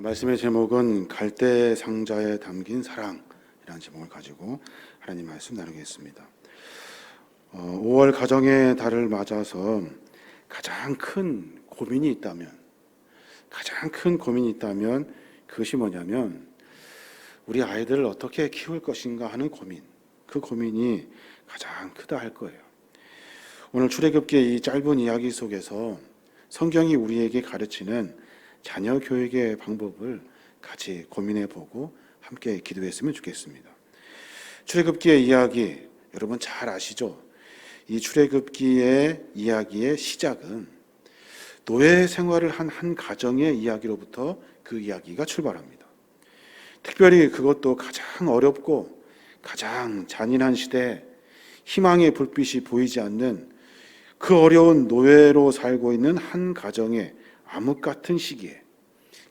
말씀의 제목은 갈대 상자에 담긴 사랑이라는 제목을 가지고 하나님 말씀 나누겠습니다. 5월 가정의 달을 맞아서 가장 큰 고민이 있다면 그것이 뭐냐면 우리 아이들을 어떻게 키울 것인가 하는 고민, 그 고민이 가장 크다 할 거예요. 오늘 출애굽기의 이 짧은 이야기 속에서 성경이 우리에게 가르치는 자녀 교육의 방법을 같이 고민해 보고 함께 기도했으면 좋겠습니다. 출애굽기의 이야기 여러분 잘 아시죠? 이 출애굽기의 이야기의 시작은 노예 생활을 한 가정의 이야기로부터 그 이야기가 출발합니다. 특별히 그것도 가장 어렵고 가장 잔인한 시대에 희망의 불빛이 보이지 않는 그 어려운 노예로 살고 있는 한 가정의 암흑 같은 시기에,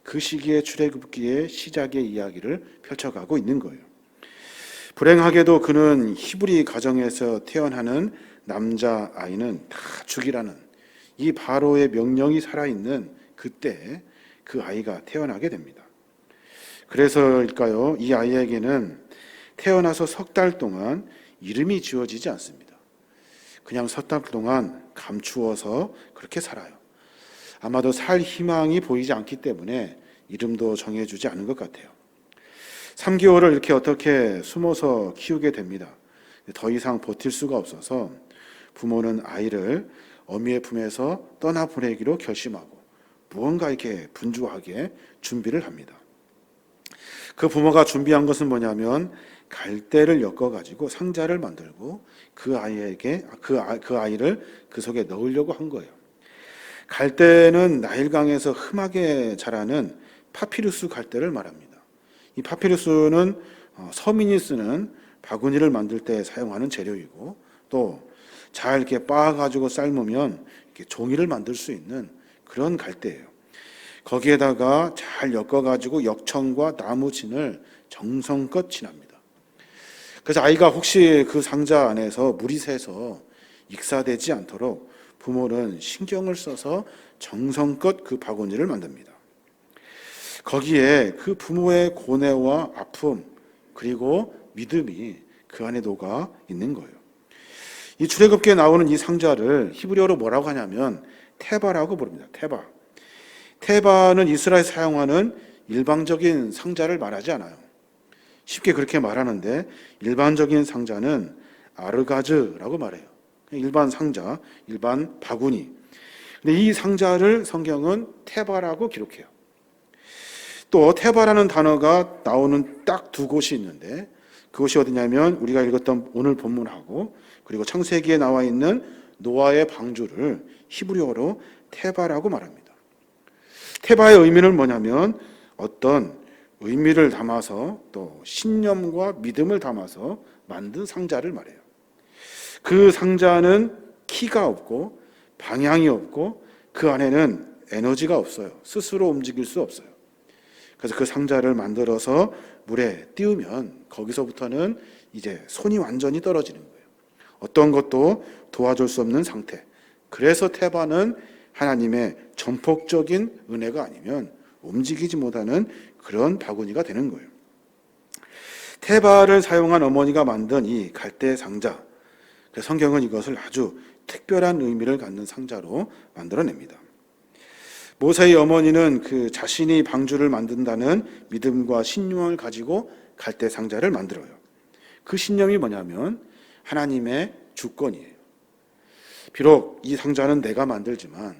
그 시기에 출애굽기의 시작의 이야기를 펼쳐가고 있는 거예요. 불행하게도 그는 히브리 가정에서 태어나는 남자 아이는 다 죽이라는 이 바로의 명령이 살아있는 그때 그 아이가 태어나게 됩니다. 그래서일까요? 이 아이에게는 태어나서 석 달 동안 이름이 지어지지 않습니다. 그냥 석 달 동안 감추어서 그렇게 살아요. 아마도 살 희망이 보이지 않기 때문에 이름도 정해주지 않은 것 같아요. 3개월을 이렇게 어떻게 숨어서 키우게 됩니다. 더 이상 버틸 수가 없어서 부모는 아이를 어미의 품에서 떠나보내기로 결심하고 무언가 이렇게 분주하게 준비를 합니다. 그 부모가 준비한 것은 뭐냐면 갈대를 엮어가지고 상자를 만들고 그 아이를 그 속에 넣으려고 한 거예요. 갈대는 나일강에서 흠하게 자라는 파피루스 갈대를 말합니다. 이 파피루스는 서민이 쓰는 바구니를 만들 때 사용하는 재료이고 또 잘 이렇게 빻아가지고 삶으면 이렇게 종이를 만들 수 있는 그런 갈대예요. 거기에다가 잘 엮어가지고 역청과 나무진을 정성껏 칠합니다. 그래서 아이가 혹시 그 상자 안에서 물이 새서 익사되지 않도록 부모는 신경을 써서 정성껏 그 바구니를 만듭니다. 거기에 그 부모의 고뇌와 아픔 그리고 믿음이 그 안에 녹아 있는 거예요. 이 출애굽기에 나오는 이 상자를 히브리어로 뭐라고 하냐면 테바라고 부릅니다. 테바는 이스라엘에서 사용하는 일반적인 상자를 말하지 않아요. 쉽게 그렇게 말하는데 일반적인 상자는 아르가즈라고 말해요. 일반 상자, 일반 바구니. 근데 이 상자를 성경은 테바라고 기록해요. 또 테바라는 단어가 나오는 딱 두 곳이 있는데 그곳이 어디냐면 우리가 읽었던 오늘 본문하고 그리고 창세기에 나와 있는 노아의 방주를 히브리어로 테바라고 말합니다. 테바의 의미는 뭐냐면 어떤 의미를 담아서 또 신념과 믿음을 담아서 만든 상자를 말해요. 그 상자는 키가 없고 방향이 없고 그 안에는 에너지가 없어요. 스스로 움직일 수 없어요. 그래서 그 상자를 만들어서 물에 띄우면 거기서부터는 이제 손이 완전히 떨어지는 거예요. 어떤 것도 도와줄 수 없는 상태. 그래서 테바는 하나님의 전폭적인 은혜가 아니면 움직이지 못하는 그런 바구니가 되는 거예요. 테바를 사용한 어머니가 만든 이 갈대 상자. 성경은 이것을 아주 특별한 의미를 갖는 상자로 만들어냅니다. 모세의 어머니는 그 자신이 방주를 만든다는 믿음과 신념을 가지고 갈대 상자를 만들어요. 그 신념이 뭐냐면 하나님의 주권이에요. 비록 이 상자는 내가 만들지만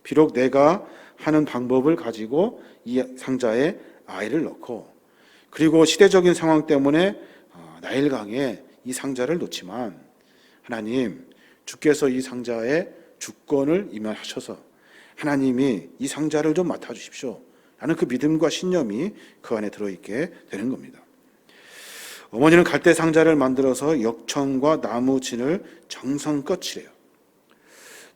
비록 내가 하는 방법을 가지고 이 상자에 아이를 넣고 그리고 시대적인 상황 때문에 나일강에 이 상자를 놓지만 하나님 주께서 이 상자에 주권을 임하셔서 하나님이 이 상자를 좀 맡아주십시오 라는 그 믿음과 신념이 그 안에 들어있게 되는 겁니다. 어머니는 갈대 상자를 만들어서 역청과 나무진을 정성껏 칠해요.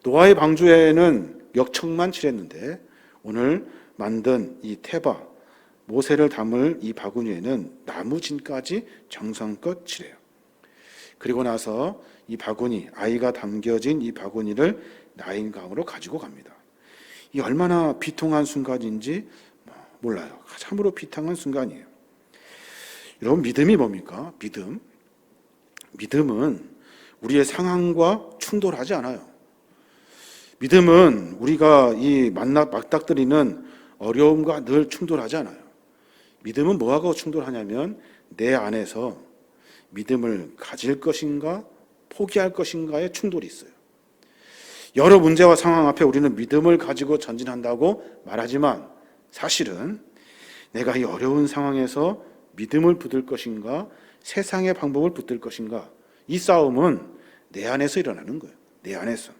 노아의 방주에는 역청만 칠했는데 오늘 만든 이 테바 모세를 담을 이 바구니에는 나무진까지 정성껏 칠해요. 그리고 나서 이 바구니, 아이가 담겨진 이 바구니를 나일강으로 가지고 갑니다. 이 얼마나 비통한 순간인지 몰라요. 참으로 비탄한 순간이에요. 여러분, 믿음이 뭡니까? 믿음은 우리의 상황과 충돌하지 않아요. 믿음은 우리가 이 맞닥뜨리는 어려움과 늘 충돌하지 않아요. 믿음은 뭐하고 충돌하냐면 내 안에서 믿음을 가질 것인가 포기할 것인가의 충돌이 있어요. 여러 문제와 상황 앞에 우리는 믿음을 가지고 전진한다고 말하지만 사실은 내가 이 어려운 상황에서 믿음을 붙들 것인가 세상의 방법을 붙들 것인가, 이 싸움은 내 안에서 일어나는 거예요. 내 안에서.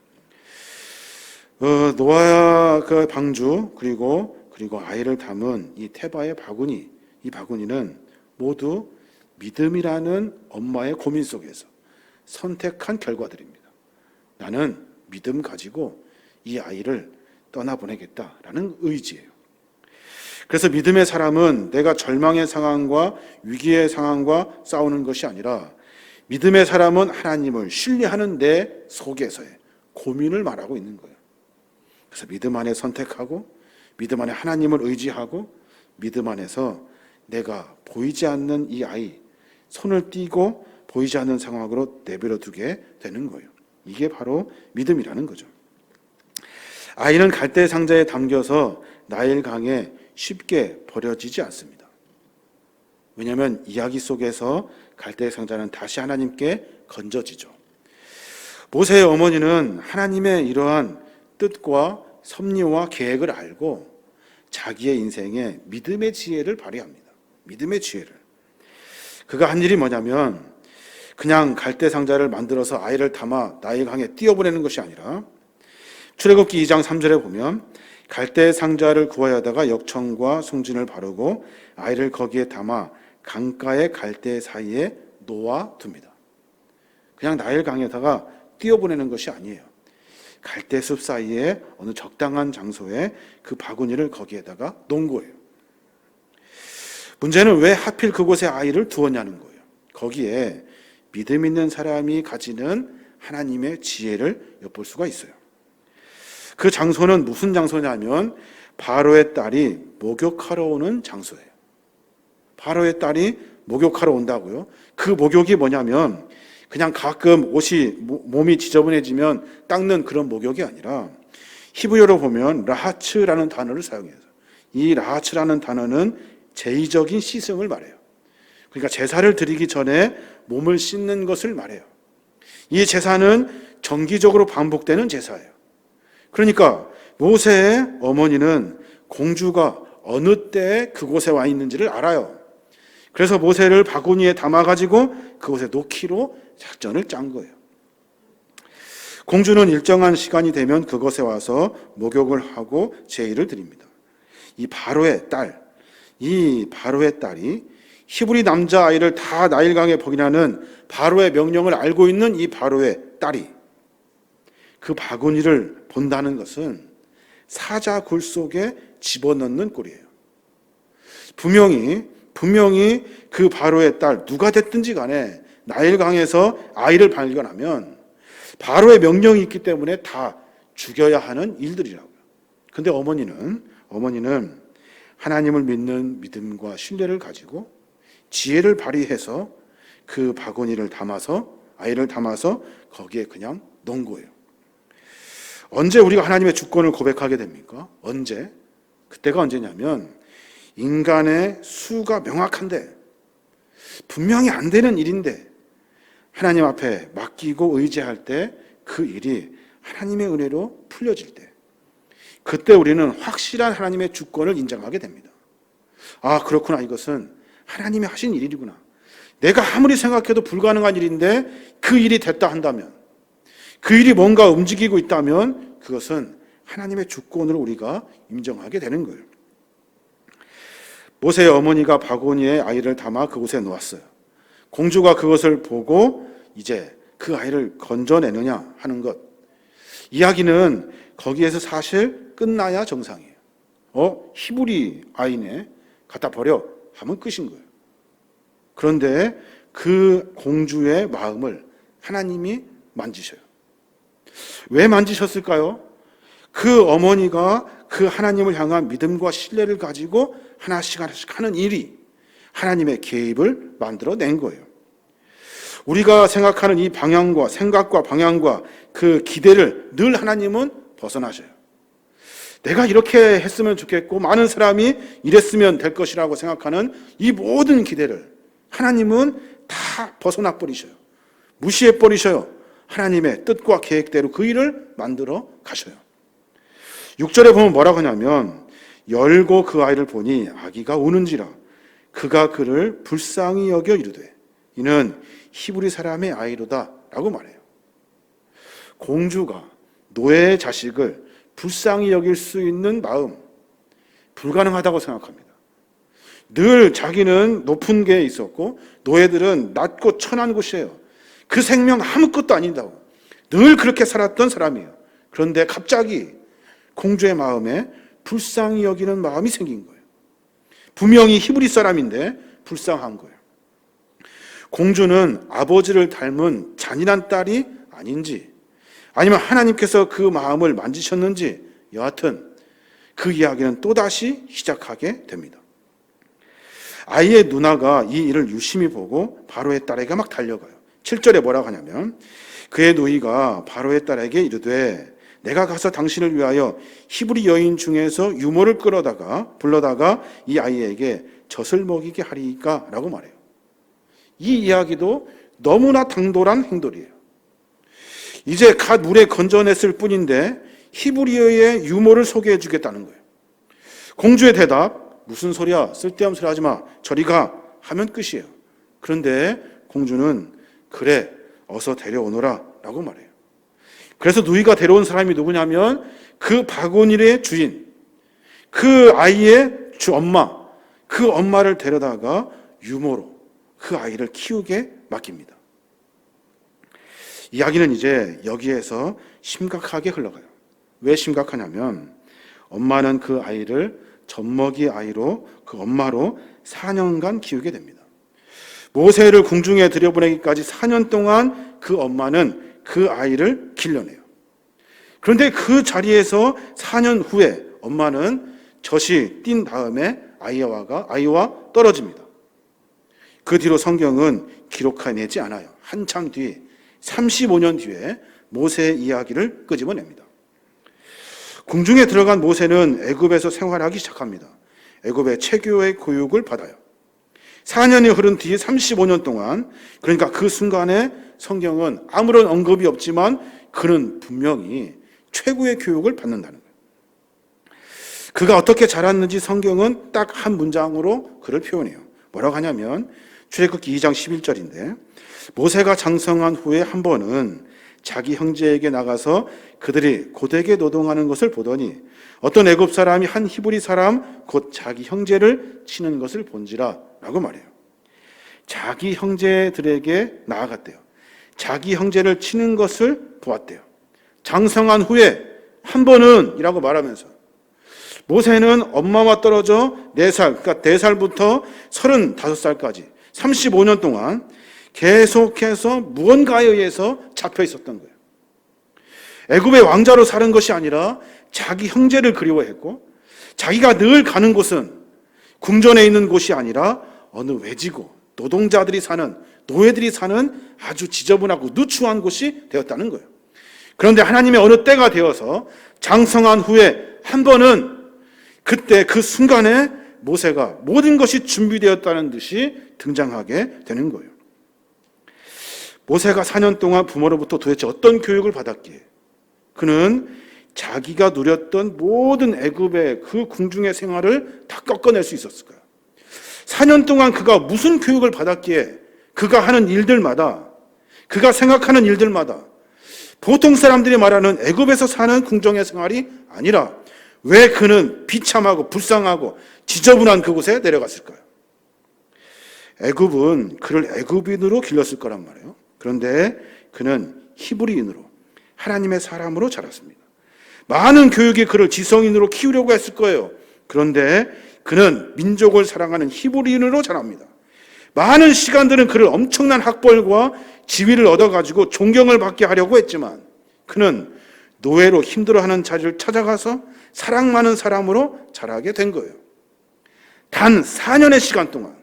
노아 그 방주 그리고 아이를 담은 이 테바의 바구니, 이 바구니는 모두 믿음이라는 엄마의 고민 속에서 선택한 결과들입니다. 나는 믿음 가지고 이 아이를 떠나보내겠다라는 의지예요. 그래서 믿음의 사람은 내가 절망의 상황과 위기의 상황과 싸우는 것이 아니라 믿음의 사람은 하나님을 신뢰하는 내 속에서의 고민을 말하고 있는 거예요. 그래서 믿음 안에 선택하고 믿음 안에 하나님을 의지하고 믿음 안에서 내가 보이지 않는 이 아이 손을 떼고 보이지 않는 상황으로 내버려 두게 되는 거예요. 이게 바로 믿음이라는 거죠. 아이는 갈대 상자에 담겨서 나일강에 쉽게 버려지지 않습니다. 왜냐하면 이야기 속에서 갈대 상자는 다시 하나님께 건져지죠. 모세의 어머니는 하나님의 이러한 뜻과 섭리와 계획을 알고 자기의 인생에 믿음의 지혜를 발휘합니다. 믿음의 지혜를. 그가 한 일이 뭐냐면 그냥 갈대 상자를 만들어서 아이를 담아 나일강에 띄워보내는 것이 아니라 출애굽기 2장 3절에 보면 갈대 상자를 구하여 하다가 역청과 송진을 바르고 아이를 거기에 담아 강가의 갈대 사이에 놓아둡니다. 그냥 나일강에다가 띄워보내는 것이 아니에요. 갈대숲 사이에 어느 적당한 장소에 그 바구니를 거기에다가 놓은 거예요. 문제는 왜 하필 그곳에 아이를 두었냐는 거예요. 거기에 믿음 있는 사람이 가지는 하나님의 지혜를 엿볼 수가 있어요. 그 장소는 무슨 장소냐면 바로의 딸이 목욕하러 오는 장소예요. 바로의 딸이 목욕하러 온다고요. 그 목욕이 뭐냐면 그냥 가끔 몸이 지저분해지면 닦는 그런 목욕이 아니라 히브리어로 보면 라하츠라는 단어를 사용해서 이 라하츠라는 단어는 제의적인 씻음을 말해요. 그러니까 제사를 드리기 전에 몸을 씻는 것을 말해요. 이 제사는 정기적으로 반복되는 제사예요. 그러니까 모세의 어머니는 공주가 어느 때에 그곳에 와 있는지를 알아요. 그래서 모세를 바구니에 담아가지고 그곳에 놓기로 작전을 짠 거예요. 공주는 일정한 시간이 되면 그곳에 와서 목욕을 하고 제의를 드립니다. 이 바로의 딸이 히브리 남자아이를 다 나일강에 버리라는 바로의 명령을 알고 있는 이 바로의 딸이 그 바구니를 본다는 것은 사자 굴 속에 집어넣는 꼴이에요. 분명히 그 바로의 딸 누가 됐든지 간에 나일강에서 아이를 발견하면 바로의 명령이 있기 때문에 다 죽여야 하는 일들이라고요. 근데 어머니는 하나님을 믿는 믿음과 신뢰를 가지고 지혜를 발휘해서 그 바구니를 담아서 아이를 담아서 거기에 그냥 놓은 거예요. 언제 우리가 하나님의 주권을 고백하게 됩니까? 언제? 그때가 언제냐면 인간의 수가 명확한데 분명히 안 되는 일인데 하나님 앞에 맡기고 의지할 때 그 일이 하나님의 은혜로 풀려질 때 그때 우리는 확실한 하나님의 주권을 인정하게 됩니다. 아, 그렇구나. 이것은 하나님이 하신 일이구나. 내가 아무리 생각해도 불가능한 일인데 그 일이 됐다 한다면, 그 일이 뭔가 움직이고 있다면 그것은 하나님의 주권으로 우리가 인정하게 되는 거예요. 모세의 어머니가 바구니에 아이를 담아 그곳에 놓았어요. 공주가 그것을 보고 이제 그 아이를 건져내느냐 하는 것. 이야기는 거기에서 사실 끝나야 정상이에요. 히브리 아이네, 갖다 버려 하면 끝인 거예요. 그런데 그 공주의 마음을 하나님이 만지셔요. 왜 만지셨을까요? 그 어머니가 그 그 하나님을 향한 믿음과 신뢰를 가지고 하나씩 하는 일이 하나님의 개입을 만들어낸 거예요. 우리가 생각하는 이 방향과 생각과 방향과 그 기대를 늘 하나님은 벗어나셔요. 내가 이렇게 했으면 좋겠고 많은 사람이 이랬으면 될 것이라고 생각하는 이 모든 기대를 하나님은 다 벗어나 버리셔요. 무시해 버리셔요. 하나님의 뜻과 계획대로 그 일을 만들어 가셔요. 6절에 보면 뭐라고 하냐면 열고 그 아이를 보니 아기가 우는지라 그가 그를 불쌍히 여겨 이르되 이는 히브리 사람의 아이로다 라고 말해요. 공주가 노예의 자식을 불쌍히 여길 수 있는 마음 불가능하다고 생각합니다. 늘 자기는 높은 게 있었고 노예들은 낮고 천한 곳이에요. 그 생명 아무것도 아니다고 늘 그렇게 살았던 사람이에요. 그런데 갑자기 공주의 마음에 불쌍히 여기는 마음이 생긴 거예요. 분명히 히브리 사람인데 불쌍한 거예요. 공주는 아버지를 닮은 잔인한 딸이 아닌지 아니면 하나님께서 그 마음을 만지셨는지 여하튼 그 이야기는 또다시 시작하게 됩니다. 아이의 누나가 이 일을 유심히 보고 바로의 딸에게 막 달려가요. 7절에 뭐라고 하냐면 그의 누이가 바로의 딸에게 이르되 내가 가서 당신을 위하여 히브리 여인 중에서 유모를 불러다가 이 아이에게 젖을 먹이게 하리이까 라고 말해요. 이 이야기도 너무나 당돌한 행동이에요. 이제 갓 물에 건져냈을 뿐인데 히브리어의 유모를 소개해 주겠다는 거예요. 공주의 대답, 무슨 소리야, 쓸데없는 소리 하지 마, 저리 가 하면 끝이에요. 그런데 공주는 그래, 어서 데려오너라 라고 말해요. 그래서 누이가 데려온 사람이 누구냐면 그 바구니의 주인, 그 아이의 엄마, 그 엄마를 데려다가 유모로 그 아이를 키우게 맡깁니다. 이야기는 이제 여기에서 심각하게 흘러가요. 왜 심각하냐면 엄마는 그 아이를 젖먹이 아이로 그 엄마로 4년간 키우게 됩니다. 모세를 궁중에 들여보내기까지 4년 동안 그 엄마는 그 아이를 길러내요. 그런데 그 자리에서 4년 후에 엄마는 젖이 뛴 다음에 아이와 떨어집니다. 그 뒤로 성경은 기록해내지 않아요. 한참 뒤 35년 뒤에 모세의 이야기를 끄집어냅니다. 궁중에 들어간 모세는 애굽에서 생활하기 시작합니다. 애굽의 체교의 교육을 받아요. 4년이 흐른 뒤 35년 동안, 그러니까 그 순간에 성경은 아무런 언급이 없지만 그는 분명히 최고의 교육을 받는다는 거예요. 그가 어떻게 자랐는지 성경은 딱 한 문장으로 그를 표현해요. 뭐라고 하냐면 출애굽기 2장 11절인데 모세가 장성한 후에 한 번은 자기 형제에게 나가서 그들이 고되게 노동하는 것을 보더니 어떤 애굽 사람이 한 히브리 사람 곧 자기 형제를 치는 것을 본지라 라고 말해요. 자기 형제들에게 나아갔대요. 자기 형제를 치는 것을 보았대요. 장성한 후에 한 번은 이라고 말하면서 모세는 엄마와 떨어져 4살, 그러니까 4살부터 35살까지 35년 동안 계속해서 무언가에 의해서 잡혀 있었던 거예요. 애굽의 왕자로 사는 것이 아니라 자기 형제를 그리워했고 자기가 늘 가는 곳은 궁전에 있는 곳이 아니라 어느 외지고 노동자들이 사는, 노예들이 사는 아주 지저분하고 누추한 곳이 되었다는 거예요. 그런데 하나님의 어느 때가 되어서 장성한 후에 한 번은 그때 그 순간에 모세가 모든 것이 준비되었다는 듯이 등장하게 되는 거예요. 모세가 4년 동안 부모로부터 도대체 어떤 교육을 받았기에 그는 자기가 누렸던 모든 애굽의 그 궁중의 생활을 다 꺾어낼 수 있었을까요? 4년 동안 그가 무슨 교육을 받았기에 그가 하는 일들마다, 그가 생각하는 일들마다 보통 사람들이 말하는 애굽에서 사는 궁정의 생활이 아니라 왜 그는 비참하고 불쌍하고 지저분한 그곳에 내려갔을까요? 애굽은 그를 애굽인으로 길렀을 거란 말이에요. 그런데 그는 히브리인으로 하나님의 사람으로 자랐습니다. 많은 교육이 그를 지성인으로 키우려고 했을 거예요. 그런데 그는 민족을 사랑하는 히브리인으로 자랍니다. 많은 시간들은 그를 엄청난 학벌과 지위를 얻어가지고 존경을 받게 하려고 했지만 그는 노예로 힘들어하는 자를 찾아가서 사랑 많은 사람으로 자라게 된 거예요. 단 4년의 시간 동안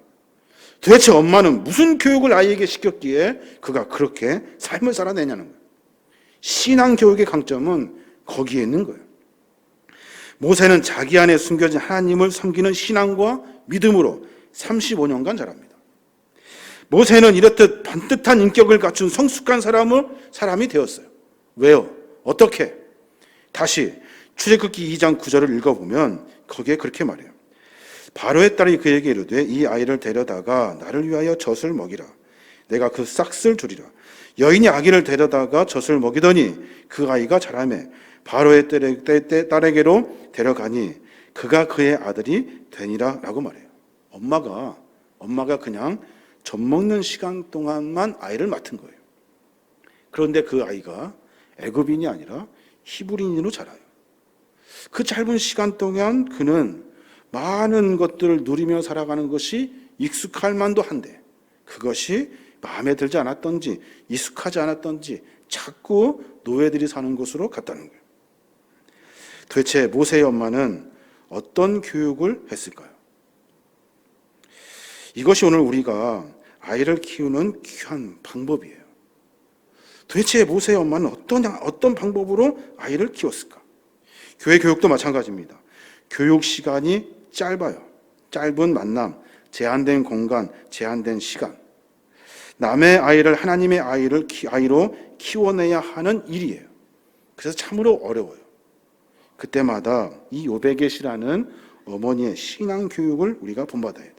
도대체 엄마는 무슨 교육을 아이에게 시켰기에 그가 그렇게 삶을 살아내냐는 거예요. 신앙 교육의 강점은 거기에 있는 거예요. 모세는 자기 안에 숨겨진 하나님을 섬기는 신앙과 믿음으로 35년간 자랍니다. 모세는 이렇듯 반듯한 인격을 갖춘 성숙한 사람이 되었어요. 왜요? 어떻게? 다시 출애굽기 2장 9절을 읽어보면 거기에 그렇게 말해요. 바로의 딸이 그에게 이르되 이 아이를 데려다가 나를 위하여 젖을 먹이라. 내가 그 싹을 주리라. 여인이 아기를 데려다가 젖을 먹이더니 그 아이가 자라매 바로의 딸에게로 데려가니 그가 그의 아들이 되니라 라고 말해요. 엄마가 그냥 젖 먹는 시간 동안만 아이를 맡은 거예요. 그런데 그 아이가 애굽인이 아니라 히브리인으로 자라요. 그 짧은 시간 동안 그는 많은 것들을 누리며 살아가는 것이 익숙할 만도 한데 그것이 마음에 들지 않았던지 익숙하지 않았던지 자꾸 노예들이 사는 곳으로 갔다는 거예요. 도대체 모세의 엄마는 어떤 교육을 했을까요? 이것이 오늘 우리가 아이를 키우는 귀한 방법이에요. 도대체 모세의 엄마는 어떤 방법으로 아이를 키웠을까? 교회 교육도 마찬가지입니다. 교육 시간이 짧아요. 짧은 만남, 제한된 공간, 제한된 시간. 남의 아이를 하나님의 아이로 키워내야 하는 일이에요. 그래서 참으로 어려워요. 그때마다 이 요베겟이라는 어머니의 신앙 교육을 우리가 본받아야 돼요.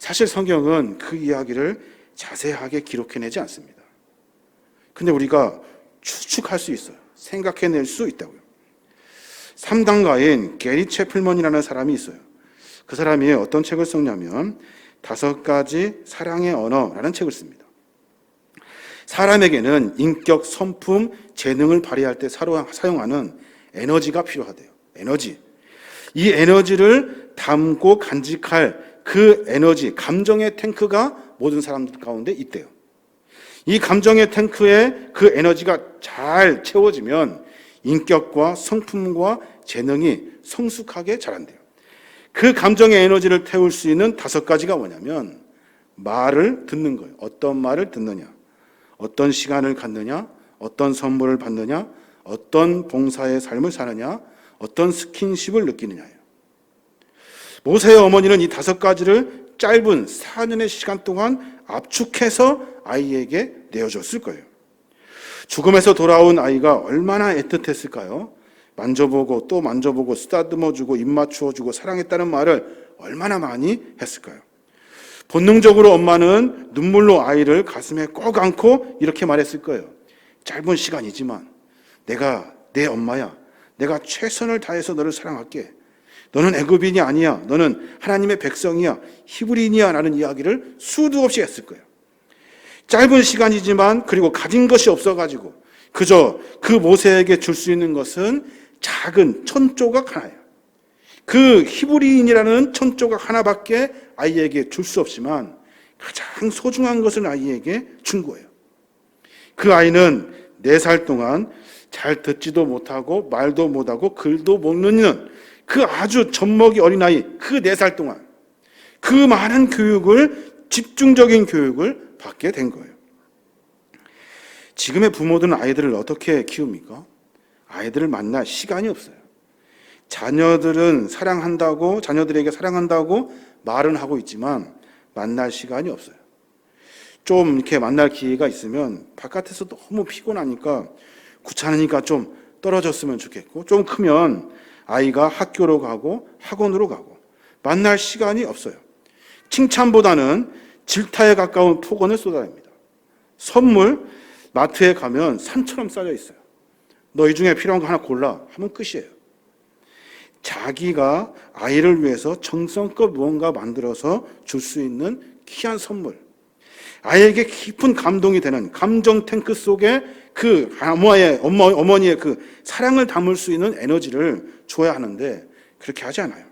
사실 성경은 그 이야기를 자세하게 기록해내지 않습니다. 근데 우리가 추측할 수 있어요. 생각해낼 수 있다고요. 3단가인 게리 채플먼이라는 사람이 있어요. 그 사람이 어떤 책을 썼냐면 5가지 사랑의 언어라는 책을 씁니다. 사람에게는 인격, 성품, 재능을 발휘할 때 사용하는 에너지가 필요하대요. 에너지. 이 에너지를 담고 간직할 그 에너지, 감정의 탱크가 모든 사람들 가운데 있대요. 이 감정의 탱크에 그 에너지가 잘 채워지면 인격과 성품과 재능이 성숙하게 자란대요. 그 감정의 에너지를 태울 수 있는 5가지가 뭐냐면 말을 듣는 거예요. 어떤 말을 듣느냐, 어떤 시간을 갖느냐, 어떤 선물을 받느냐, 어떤 봉사의 삶을 사느냐, 어떤 스킨십을 느끼느냐예요. 모세의 어머니는 이 5가지를 짧은 4년의 시간 동안 압축해서 아이에게 내어줬을 거예요. 죽음에서 돌아온 아이가 얼마나 애틋했을까요? 만져보고 또 만져보고 쓰다듬어주고 입 맞추어주고 사랑했다는 말을 얼마나 많이 했을까요? 본능적으로 엄마는 눈물로 아이를 가슴에 꼭 안고 이렇게 말했을 거예요. 짧은 시간이지만 내가 내 엄마야. 내가 최선을 다해서 너를 사랑할게. 너는 애굽인이 아니야. 너는 하나님의 백성이야. 히브리인이야. 라는 이야기를 수도 없이 했을 거예요. 짧은 시간이지만 그리고 가진 것이 없어가지고 그저 그 모세에게 줄 수 있는 것은 작은 천조각 하나예요. 그 히브리인이라는 천조각 하나밖에 아이에게 줄 수 없지만 가장 소중한 것을 아이에게 준 거예요. 그 아이는 4살 동안 잘 듣지도 못하고 말도 못하고 글도 못 읽는 그 아주 젖먹이 어린아이 그 4살 동안 그 많은 교육을 집중적인 교육을 받게 된 거예요. 지금의 부모들은 아이들을 어떻게 키웁니까? 아이들을 만날 시간이 없어요. 자녀들은 자녀들에게 사랑한다고 말은 하고 있지만 만날 시간이 없어요. 좀 이렇게 만날 기회가 있으면 바깥에서 너무 피곤하니까 귀찮으니까 좀 떨어졌으면 좋겠고 좀 크면 아이가 학교로 가고 학원으로 가고 만날 시간이 없어요. 칭찬보다는 질타에 가까운 폭언을 쏟아냅니다. 선물 마트에 가면 산처럼 쌓여 있어요. 너 이 중에 필요한 거 하나 골라 하면 끝이에요. 자기가 아이를 위해서 정성껏 무언가 만들어서 줄 수 있는 귀한 선물, 아이에게 깊은 감동이 되는 감정 탱크 속에 그 어머니의 그 사랑을 담을 수 있는 에너지를 줘야 하는데 그렇게 하지 않아요.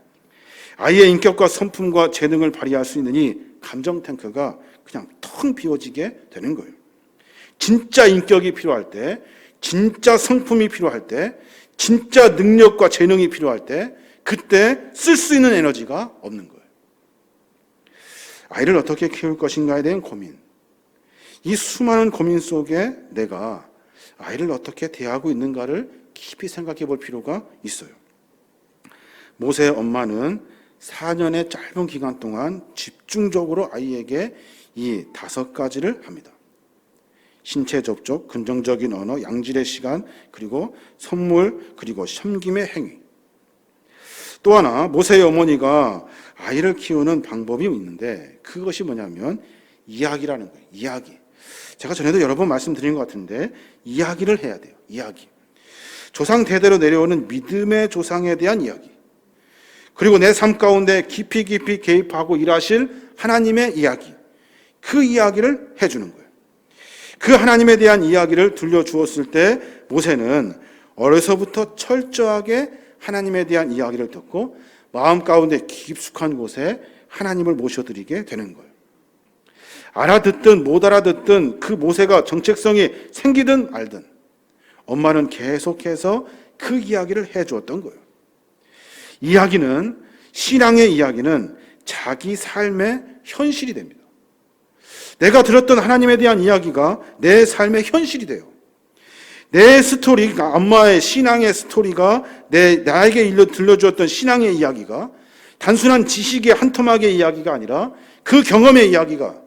아이의 인격과 성품과 재능을 발휘할 수 있는 이 감정 탱크가 그냥 텅 비워지게 되는 거예요. 진짜 인격이 필요할 때, 진짜 성품이 필요할 때, 진짜 능력과 재능이 필요할 때 그때 쓸 수 있는 에너지가 없는 거예요. 아이를 어떻게 키울 것인가에 대한 고민. 이 수많은 고민 속에 내가 아이를 어떻게 대하고 있는가를 깊이 생각해 볼 필요가 있어요. 모세의 엄마는 4년의 짧은 기간 동안 집중적으로 아이에게 이 5가지를 합니다. 신체 접촉, 긍정적인 언어, 양질의 시간, 그리고 선물, 그리고 섬김의 행위. 또 하나 모세의 어머니가 아이를 키우는 방법이 있는데 그것이 뭐냐면 이야기라는 거예요. 이야기. 제가 전에도 여러 번 말씀드린 것 같은데 이야기를 해야 돼요. 이야기. 조상 대대로 내려오는 믿음의 조상에 대한 이야기. 그리고 내 삶 가운데 깊이 개입하고 일하실 하나님의 이야기. 그 이야기를 해주는 거예요. 그 하나님에 대한 이야기를 들려주었을 때 모세는 어려서부터 철저하게 하나님에 대한 이야기를 듣고 마음 가운데 깊숙한 곳에 하나님을 모셔드리게 되는 거예요. 알아듣든 못 알아듣든 그 모세가 정체성이 생기든 말든 엄마는 계속해서 그 이야기를 해주었던 거예요. 신앙의 이야기는 자기 삶의 현실이 됩니다. 내가 들었던 하나님에 대한 이야기가 내 삶의 현실이 돼요. 내 스토리가, 엄마의 신앙의 스토리가 나에게 들려주었던 신앙의 이야기가 단순한 지식의 한 토막의 이야기가 아니라 그 경험의 이야기가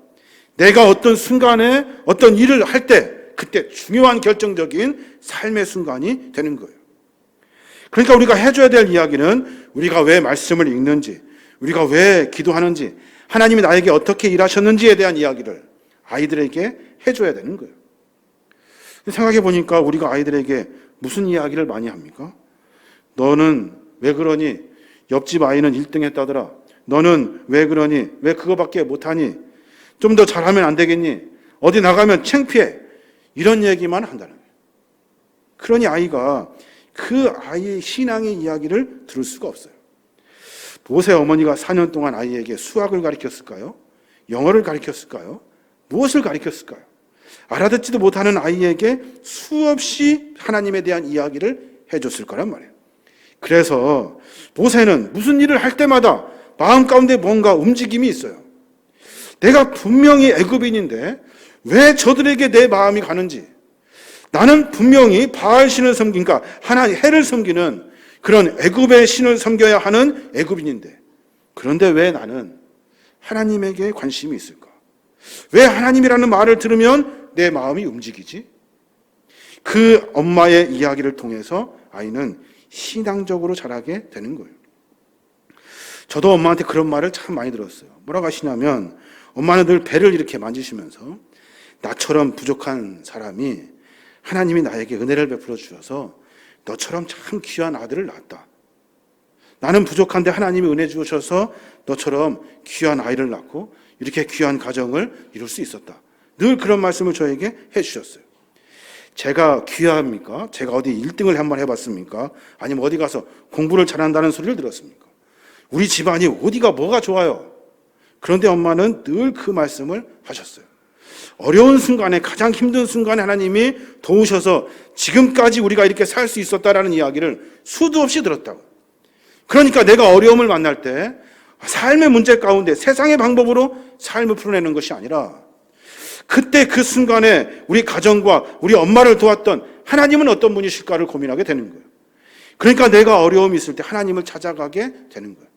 내가 어떤 순간에 어떤 일을 할 때 그때 중요한 결정적인 삶의 순간이 되는 거예요. 그러니까 우리가 해줘야 될 이야기는 우리가 왜 말씀을 읽는지, 우리가 왜 기도하는지, 하나님이 나에게 어떻게 일하셨는지에 대한 이야기를 아이들에게 해줘야 되는 거예요. 생각해 보니까 우리가 아이들에게 무슨 이야기를 많이 합니까? 너는 왜 그러니? 옆집 아이는 1등 했다더라. 너는 왜 그러니? 왜 그거밖에 못하니? 좀 더 잘하면 안 되겠니? 어디 나가면 창피해. 이런 얘기만 한다는 거예요. 그러니 아이가 그 아이의 신앙의 이야기를 들을 수가 없어요. 모세 어머니가 4년 동안 아이에게 수학을 가르쳤을까요? 영어를 가르쳤을까요? 무엇을 가르쳤을까요? 알아듣지도 못하는 아이에게 수없이 하나님에 대한 이야기를 해줬을 거란 말이에요. 그래서 모세는 무슨 일을 할 때마다 마음 가운데 뭔가 움직임이 있어요. 내가 분명히 애굽인인데 왜 저들에게 내 마음이 가는지, 나는 분명히 바알 신을 섬긴가 하나님 해를 섬기는 그런 애굽의 신을 섬겨야 하는 애굽인인데 그런데 왜 나는 하나님에게 관심이 있을까? 왜 하나님이라는 말을 들으면 내 마음이 움직이지? 그 엄마의 이야기를 통해서 아이는 신앙적으로 자라게 되는 거예요. 저도 엄마한테 그런 말을 참 많이 들었어요. 뭐라고 하시냐면 엄마는 늘 배를 이렇게 만지시면서 나처럼 부족한 사람이 하나님이 나에게 은혜를 베풀어 주셔서 너처럼 참 귀한 아들을 낳았다. 나는 부족한데 하나님이 은혜 주셔서 너처럼 귀한 아이를 낳고 이렇게 귀한 가정을 이룰 수 있었다. 늘 그런 말씀을 저에게 해주셨어요. 제가 귀합니까? 제가 어디 1등을 한번 해봤습니까? 아니면 어디 가서 공부를 잘한다는 소리를 들었습니까? 우리 집안이 어디가 뭐가 좋아요? 그런데 엄마는 늘 그 말씀을 하셨어요. 어려운 순간에, 가장 힘든 순간에 하나님이 도우셔서 지금까지 우리가 이렇게 살 수 있었다라는 이야기를 수도 없이 들었다고. 그러니까 내가 어려움을 만날 때 삶의 문제 가운데 세상의 방법으로 삶을 풀어내는 것이 아니라 그때 그 순간에 우리 가정과 우리 엄마를 도왔던 하나님은 어떤 분이실까를 고민하게 되는 거예요. 그러니까 내가 어려움이 있을 때 하나님을 찾아가게 되는 거예요.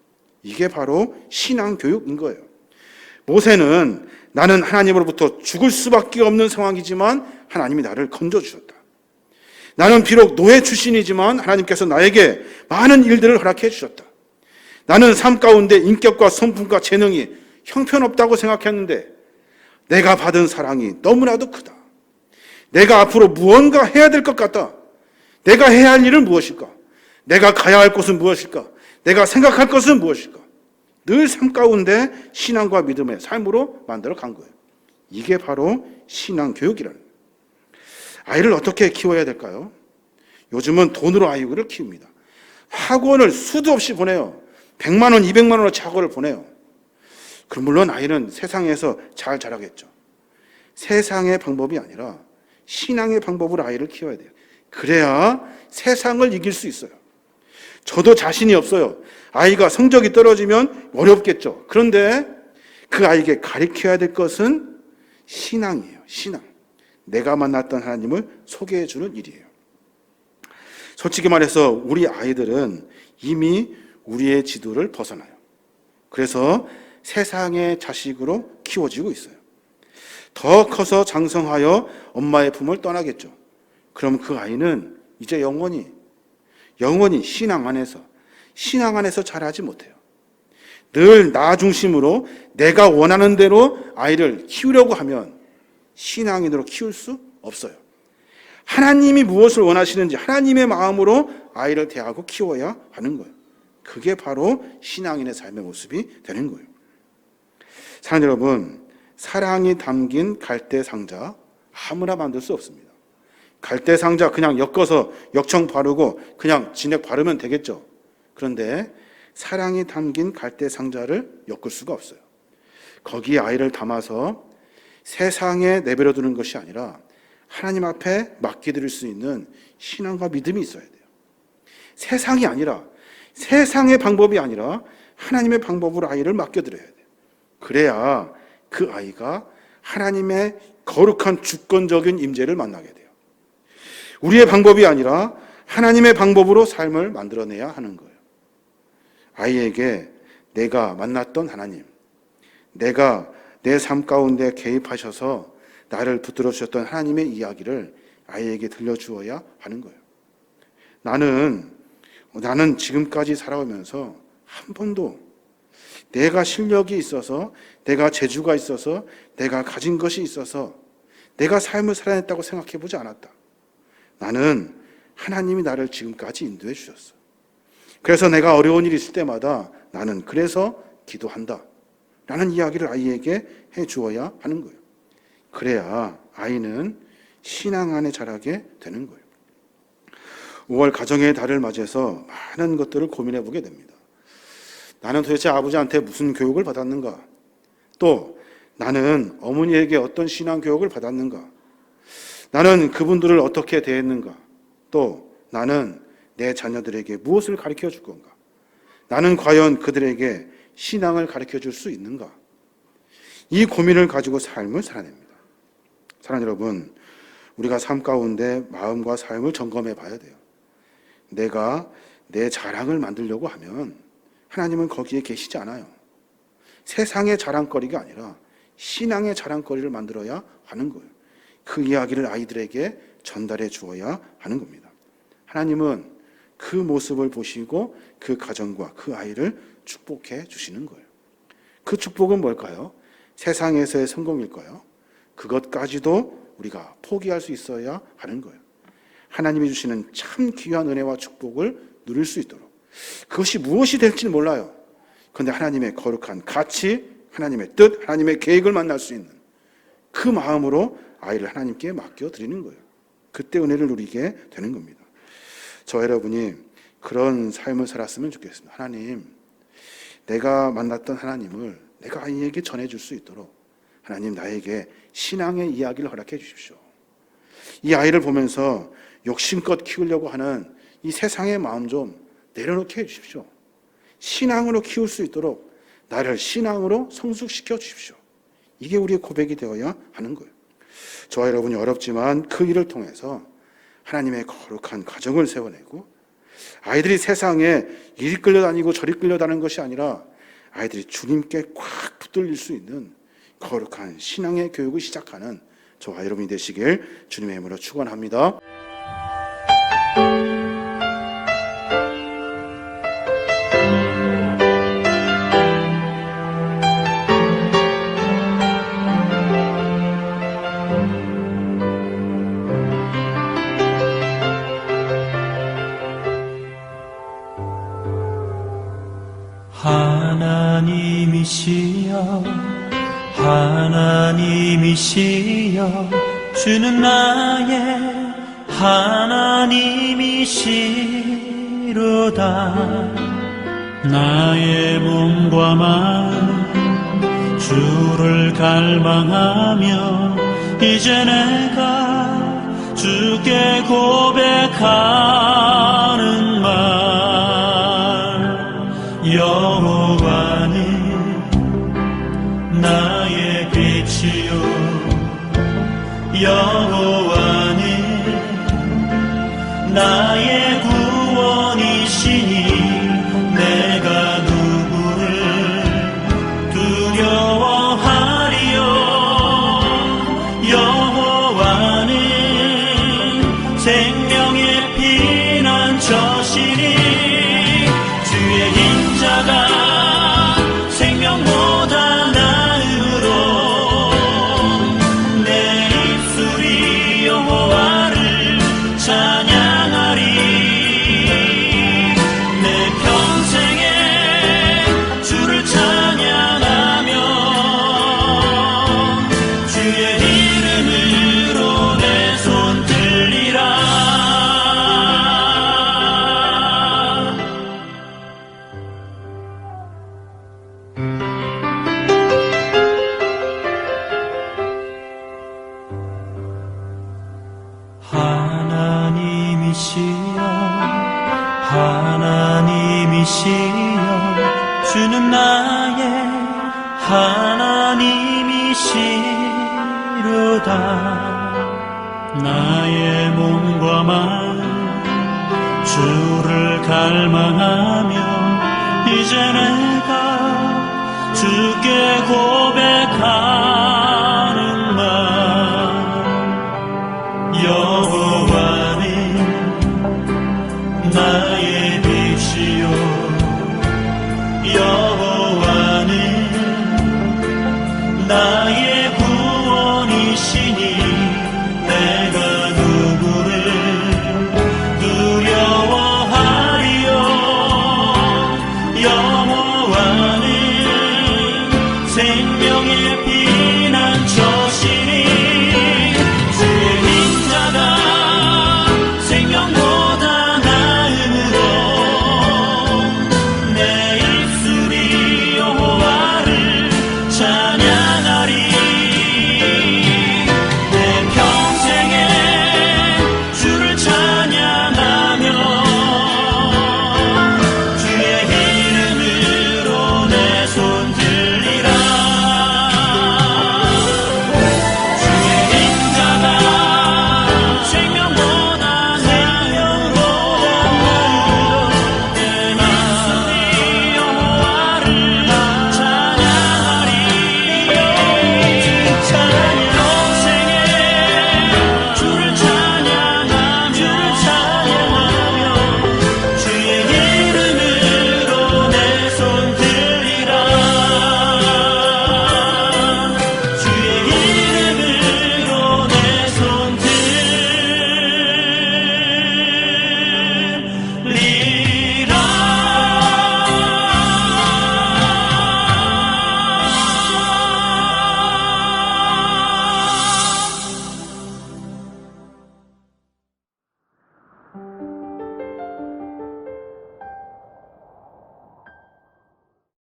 이게 바로 신앙교육인 거예요. 모세는 나는 하나님으로부터 죽을 수밖에 없는 상황이지만 하나님이 나를 건져주셨다. 나는 비록 노예 출신이지만 하나님께서 나에게 많은 일들을 허락해 주셨다. 나는 삶 가운데 인격과 성품과 재능이 형편없다고 생각했는데 내가 받은 사랑이 너무나도 크다. 내가 앞으로 무언가 해야 될 것 같다. 내가 해야 할 일은 무엇일까? 내가 가야 할 곳은 무엇일까? 내가 생각할 것은 무엇일까? 늘 삶 가운데 신앙과 믿음의 삶으로 만들어 간 거예요. 이게 바로 신앙교육이라는 거예요. 아이를 어떻게 키워야 될까요? 요즘은 돈으로 아이를 키웁니다. 학원을 수도 없이 보내요. 100만 원, 200만 원어치 학원을 보내요. 그럼 물론 아이는 세상에서 잘 자라겠죠. 세상의 방법이 아니라 신앙의 방법으로 아이를 키워야 돼요. 그래야 세상을 이길 수 있어요. 저도 자신이 없어요. 아이가 성적이 떨어지면 어렵겠죠. 그런데 그 아이에게 가르쳐야 될 것은 신앙이에요. 신앙. 내가 만났던 하나님을 소개해 주는 일이에요. 솔직히 말해서 우리 아이들은 이미 우리의 지도를 벗어나요. 그래서 세상의 자식으로 키워지고 있어요. 더 커서 장성하여 엄마의 품을 떠나겠죠. 그럼 그 아이는 이제 영원히 신앙 안에서 자라지 못해요. 늘 나 중심으로 내가 원하는 대로 아이를 키우려고 하면 신앙인으로 키울 수 없어요. 하나님이 무엇을 원하시는지 하나님의 마음으로 아이를 대하고 키워야 하는 거예요. 그게 바로 신앙인의 삶의 모습이 되는 거예요. 사랑하는 여러분, 사랑이 담긴 갈대 상자 아무나 만들 수 없습니다. 갈대 상자 그냥 엮어서 역청 바르고 그냥 진액 바르면 되겠죠. 그런데 사랑이 담긴 갈대 상자를 엮을 수가 없어요. 거기에 아이를 담아서 세상에 내버려 두는 것이 아니라 하나님 앞에 맡겨드릴 수 있는 신앙과 믿음이 있어야 돼요. 세상이 아니라, 세상의 방법이 아니라 하나님의 방법으로 아이를 맡겨드려야 돼요. 그래야 그 아이가 하나님의 거룩한 주권적인 임재를 만나게 돼요. 우리의 방법이 아니라 하나님의 방법으로 삶을 만들어내야 하는 거예요. 아이에게 내가 만났던 하나님, 내가 내 삶 가운데 개입하셔서 나를 붙들어 주셨던 하나님의 이야기를 아이에게 들려주어야 하는 거예요. 나는 지금까지 살아오면서 한 번도 내가 실력이 있어서, 내가 재주가 있어서, 내가 가진 것이 있어서 내가 삶을 살아냈다고 생각해 보지 않았다. 나는 하나님이 나를 지금까지 인도해 주셨어. 그래서 내가 어려운 일이 있을 때마다 나는 그래서 기도한다 라는 이야기를 아이에게 해 주어야 하는 거예요. 그래야 아이는 신앙 안에 자라게 되는 거예요. 5월 가정의 달을 맞이해서 많은 것들을 고민해 보게 됩니다. 나는 도대체 아버지한테 무슨 교육을 받았는가? 또 나는 어머니에게 어떤 신앙 교육을 받았는가? 나는 그분들을 어떻게 대했는가? 또 나는 내 자녀들에게 무엇을 가르쳐 줄 건가? 나는 과연 그들에게 신앙을 가르쳐 줄 수 있는가? 이 고민을 가지고 삶을 살아냅니다. 사랑하는 여러분, 우리가 삶 가운데 마음과 삶을 점검해 봐야 돼요. 내가 내 자랑을 만들려고 하면 하나님은 거기에 계시지 않아요. 세상의 자랑거리가 아니라 신앙의 자랑거리를 만들어야 하는 거예요. 그 이야기를 아이들에게 전달해 주어야 하는 겁니다. 하나님은 그 모습을 보시고 그 가정과 그 아이를 축복해 주시는 거예요. 그 축복은 뭘까요? 세상에서의 성공일까요? 그것까지도 우리가 포기할 수 있어야 하는 거예요. 하나님이 주시는 참 귀한 은혜와 축복을 누릴 수 있도록. 그것이 무엇이 될지는 몰라요. 그런데 하나님의 거룩한 가치, 하나님의 뜻, 하나님의 계획을 만날 수 있는 그 마음으로 아이를 하나님께 맡겨드리는 거예요. 그때 은혜를 누리게 되는 겁니다. 저 여러분이 그런 삶을 살았으면 좋겠습니다. 하나님, 내가 만났던 하나님을 내가 아이에게 전해줄 수 있도록 하나님 나에게 신앙의 이야기를 허락해 주십시오. 이 아이를 보면서 욕심껏 키우려고 하는 이 세상의 마음 좀 내려놓게 해주십시오. 신앙으로 키울 수 있도록 나를 신앙으로 성숙시켜 주십시오. 이게 우리의 고백이 되어야 하는 거예요. 저와 여러분이 어렵지만 그 일을 통해서 하나님의 거룩한 가정을 세워내고 아이들이 세상에 이리 끌려다니고 저리 끌려다니는 것이 아니라 아이들이 주님께 꽉 붙들릴 수 있는 거룩한 신앙의 교육을 시작하는 저와 여러분이 되시길 주님의 이름으로 축원합니다. 하나님이시여 주는 나의 하나님이시로다. 나의 몸과 마음 주를 갈망하며 이제 내가 주께 고백하는 말 여호와는 나의 빛이요 여호와는 나의 구원이시니 내가 누구를 두려워하리요 여호와는 생명의 피난처시니 주의 인자가 생명보다 나음으로 내 입술이 여호와를 찬양하리 내 평생에 주를 찬양하며 주의 이름으로 내 손 들리라 하나님이시여 하나님이시여 주는 나의 하나님이시로다 나의 몸과 마음 주를 갈망하며 이제 내가 주께 고백하는 말 여호와는 나의 빛이요 여호와는 나의 구원이시니 내가 누구를 두려워하리요